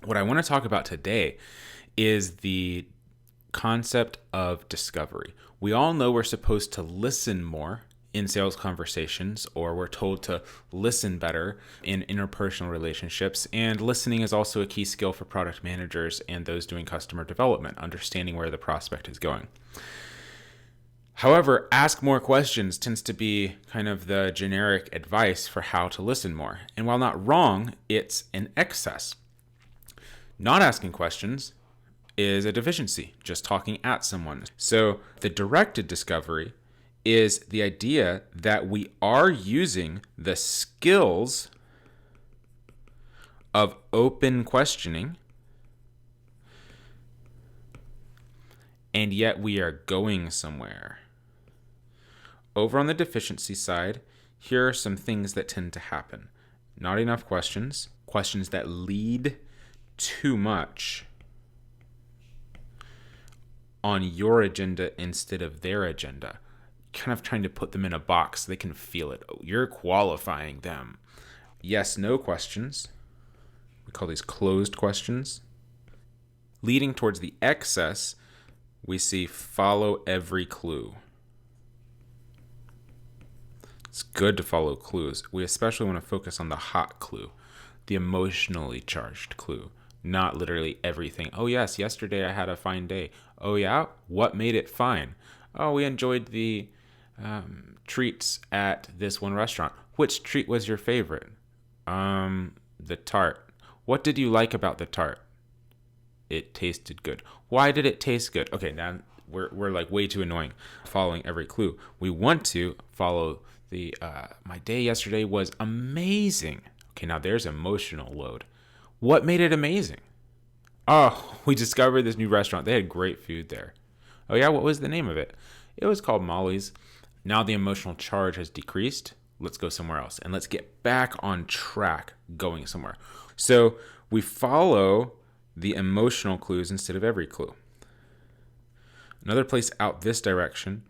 What I want to talk about today is the concept of discovery. We all know we're supposed to listen more in sales conversations, or we're told to listen better in interpersonal relationships. And listening is also a key skill for product managers and those doing customer development, understanding where the prospect is going. However, ask more questions tends to be kind of the generic advice for how to listen more. And while not wrong, it's an excess. Not asking questions is a deficiency, just talking at someone. So the directed discovery is the idea that we are using the skills of open questioning, and yet we are going somewhere. Over on the deficiency side, here are some things that tend to happen. Not enough questions, questions that lead too much on your agenda instead of their agenda. Kind of trying to put them in a box so they can feel it. Oh, you're qualifying them. Yes, no questions. We call these closed questions. Leading towards the excess, we see follow every clue. It's good to follow clues. We especially want to focus on the hot clue, the emotionally charged clue, not literally everything. Oh yes, yesterday I had a fine day. Oh yeah? What made it fine? Oh, we enjoyed the treats at this one restaurant. Which treat was your favorite? The tart. What did you like about the tart? It tasted good. Why did it taste good? Okay, now we're like way too annoying following every clue. We want to follow the my day yesterday was amazing. Okay, now there's emotional load. What made it amazing? Oh, we discovered this new restaurant. They had great food there. Oh yeah, what was the name of it? It was called Molly's. Now the emotional charge has decreased. Let's go somewhere else. And let's get back on track going somewhere. So we follow the emotional clues instead of every clue. Another place out this direction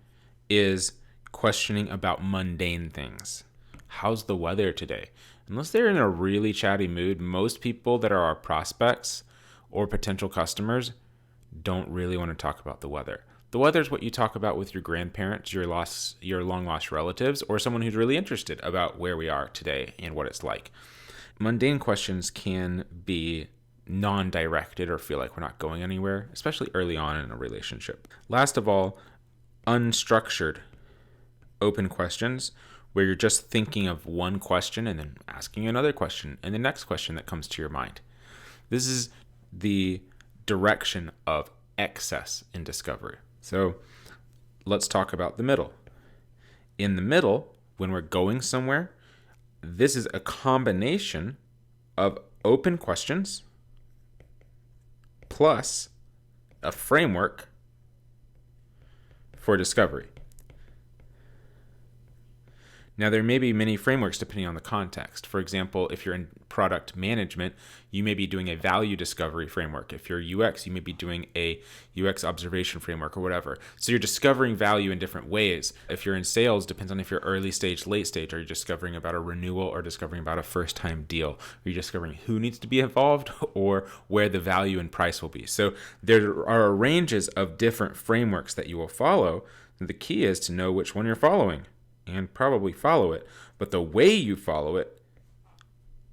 is questioning about mundane things. How's the weather today? Unless they're in a really chatty mood, most people that are our prospects or potential customers don't really want to talk about the weather. The weather is what you talk about with your grandparents, your long lost relatives, or someone who's really interested about where we are today and what it's like. Mundane questions can be non-directed or feel like we're not going anywhere, especially early on in a relationship. Last of all, unstructured open questions where you're just thinking of one question and then asking another question and the next question that comes to your mind. This is the direction of excess in discovery. So let's talk about the middle. In the middle, when we're going somewhere, this is a combination of open questions plus a framework for discovery. Now, there may be many frameworks depending on the context. For example, if you're in product management, you may be doing a value discovery framework. If you're UX, you may be doing a UX observation framework or whatever. So you're discovering value in different ways. If you're in sales, depends on if you're early stage, late stage. Are you discovering about a renewal or discovering about a first time deal? Are you discovering who needs to be involved or where the value and price will be? So there are ranges of different frameworks that you will follow. The key is to know which one you're following and probably follow it. But the way you follow it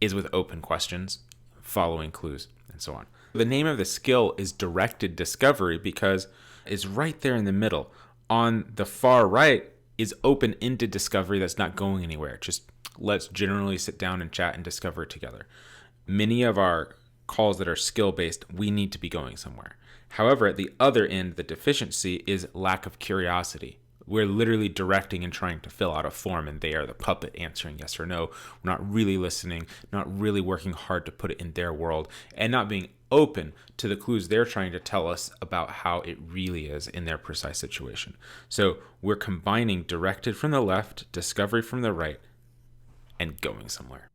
is with open questions, following clues, and so on. The name of the skill is directed discovery because it's right there in the middle. On the far right is open-ended discovery that's not going anywhere. Just let's generally sit down and chat and discover together. Many of our calls that are skill-based, we need to be going somewhere. However, at the other end, the deficiency is lack of curiosity. We're literally directing and trying to fill out a form, and they are the puppet answering yes or no. We're not really listening, not really working hard to put it in their world, and not being open to the clues they're trying to tell us about how it really is in their precise situation. So we're combining directed from the left, discovery from the right, and going somewhere.